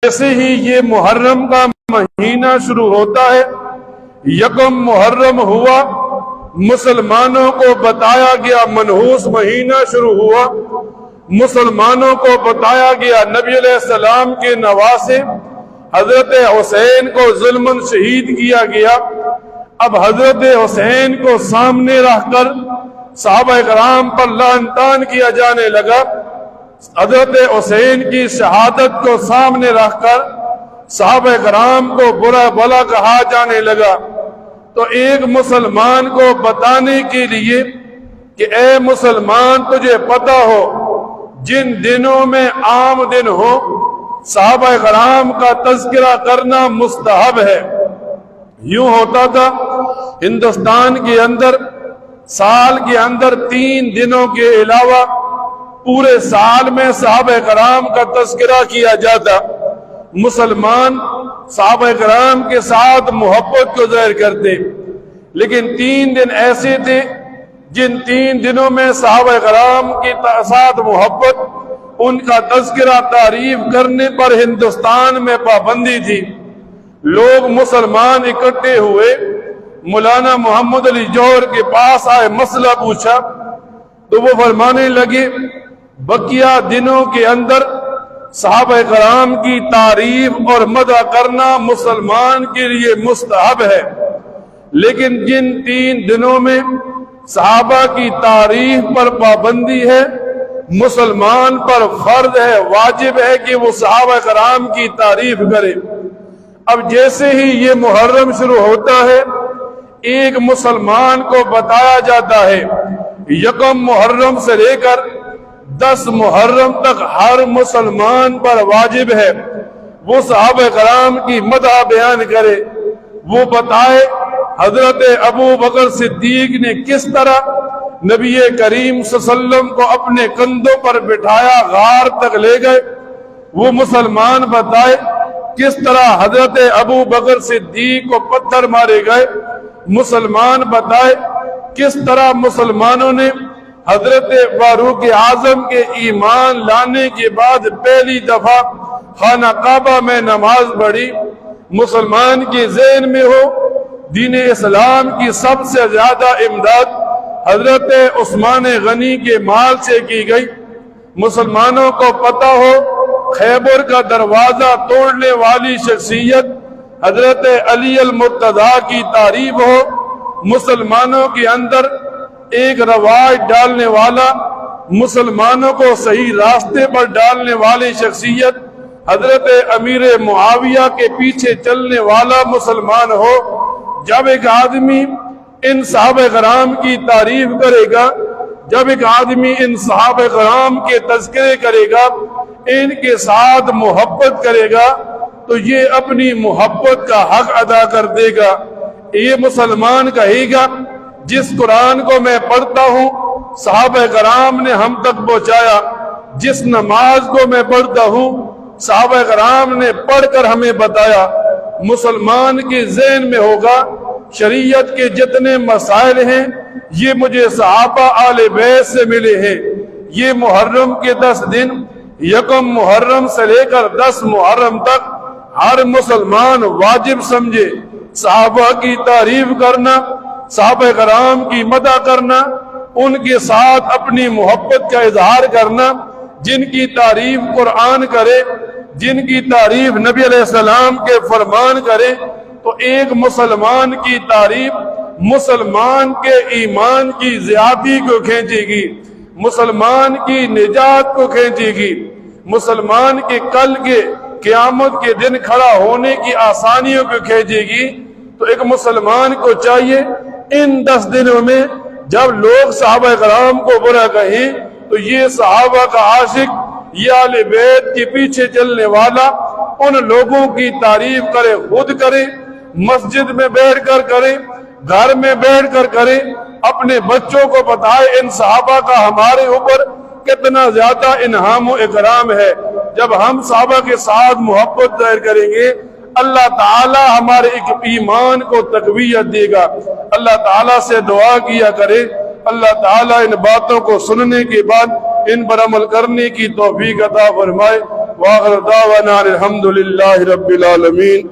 جیسے ہی یہ محرم کا مہینہ شروع ہوتا ہے، یکم محرم ہوا، مسلمانوں کو بتایا گیا منحوس مہینہ شروع ہوا، مسلمانوں کو بتایا گیا نبی علیہ السلام کے نواسے حضرت حسین کو ظلماً شہید کیا گیا۔ اب حضرت حسین کو سامنے رکھ کر صحابہ کرام پر لعن طعن کیا جانے لگا، حضرت حسین کی شہادت کو سامنے رکھ کر صحابہ کرام کو برا بھلا کہا جانے لگا۔ تو ایک مسلمان کو بتانے کے لیے کہ اے مسلمان تجھے پتہ ہو جن دنوں میں عام دن ہو صحابہ کرام کا تذکرہ کرنا مستحب ہے۔ یوں ہوتا تھا ہندوستان کے اندر سال کے اندر 3 دنوں کے علاوہ پورے سال میں صحابہ کرام کا تذکرہ کیا جاتا۔ مسلمان صحابہ کرام کے ساتھ محبت کو ظاہر کرتے، لیکن 3 دن ایسے تھے جن 3 دنوں میں صحابہ کرام کے ساتھ محبت، ان کا تذکرہ تعریف کرنے پر ہندوستان میں پابندی تھی۔ لوگ مسلمان اکٹھے ہوئے، مولانا محمد علی جوہر کے پاس آئے، مسئلہ پوچھا تو وہ فرمانے لگے بقیہ دنوں کے اندر صحابہ کرام کی تعریف اور مدح کرنا مسلمان کے لیے مستحب ہے، لیکن جن 3 دنوں میں صحابہ کی تعریف پر پابندی ہے، مسلمان پر فرض ہے، واجب ہے کہ وہ صحابہ کرام کی تعریف کرے۔ اب جیسے ہی یہ محرم شروع ہوتا ہے، ایک مسلمان کو بتایا جاتا ہے یکم محرم سے لے کر 10 محرم تک ہر مسلمان پر واجب ہے وہ صحابہ کرام کی مدح بیان کرے، وہ بتائے حضرت ابو بکر صدیق نے کس طرح نبی کریم صلی اللہ علیہ وسلم کو اپنے کندھوں پر بٹھایا، غار تک لے گئے، وہ مسلمان بتائے کس طرح حضرت ابو بکر صدیق کو پتھر مارے گئے، مسلمان بتائے کس طرح مسلمانوں نے حضرت فاروق اعظم کے ایمان لانے کے بعد پہلی دفعہ خانہ کعبہ میں نماز پڑھی۔ مسلمان کے ذہن میں ہو دین اسلام کی سب سے زیادہ امداد حضرت عثمان غنی کے مال سے کی گئی۔ مسلمانوں کو پتہ ہو خیبر کا دروازہ توڑنے والی شخصیت حضرت علی المرتضیٰ کی تعریف ہو، مسلمانوں کے اندر ایک رواج ڈالنے والا، مسلمانوں کو صحیح راستے پر ڈالنے والی شخصیت حضرت امیر معاویہ کے پیچھے چلنے والا مسلمان ہو۔ جب ایک آدمی ان صحابہ کرام کی تعریف کرے گا، جب ایک آدمی ان صحابہ کرام کے تذکرے کرے گا، ان کے ساتھ محبت کرے گا، تو یہ اپنی محبت کا حق ادا کر دے گا۔ یہ مسلمان کہے گا جس قرآن کو میں پڑھتا ہوں صحابہ کرام نے ہم تک پہنچایا، جس نماز کو میں پڑھتا ہوں صحابہ کرام نے پڑھ کر ہمیں بتایا۔ مسلمان کے ذہن میں ہوگا شریعت کے جتنے مسائل ہیں یہ مجھے صحابہ آل بیت سے ملے ہیں۔ یہ محرم کے 10 دن، یکم محرم سے لے کر 10 محرم تک ہر مسلمان واجب سمجھے صحابہ کی تعریف کرنا، صحابہ کرام کی مدح کرنا، ان کے ساتھ اپنی محبت کا اظہار کرنا، جن کی تعریف قرآن کرے، جن کی تعریف نبی علیہ السلام کے فرمان کرے، تو ایک مسلمان کی تعریف مسلمان کے ایمان کی زیادتی کو کھینچے گی، مسلمان کی نجات کو کھینچے گی، مسلمان کے کل کے قیامت کے دن کھڑا ہونے کی آسانیوں کو کھینچے گی۔ تو ایک مسلمان کو چاہیے ان 10 دنوں میں جب لوگ صحابہ کرام کو برا کہیں تو یہ صحابہ کا عاشق، یہ اہل بیت کے پیچھے چلنے والا ان لوگوں کی تعریف کرے، خود کرے، مسجد میں بیٹھ کر کرے، گھر میں بیٹھ کر کرے، اپنے بچوں کو بتائے ان صحابہ کا ہمارے اوپر کتنا زیادہ انعام و اکرام ہے۔ جب ہم صحابہ کے ساتھ محبت ظاہر کریں گے اللہ تعالی ہمارے ایمان کو تقویت دے گا۔ اللہ تعالی سے دعا کیا کرے اللہ تعالی ان باتوں کو سننے کے بعد ان پر عمل کرنے کی توفیق عطا فرمائے۔ وآخر دعوانا الحمدللہ رب العالمین۔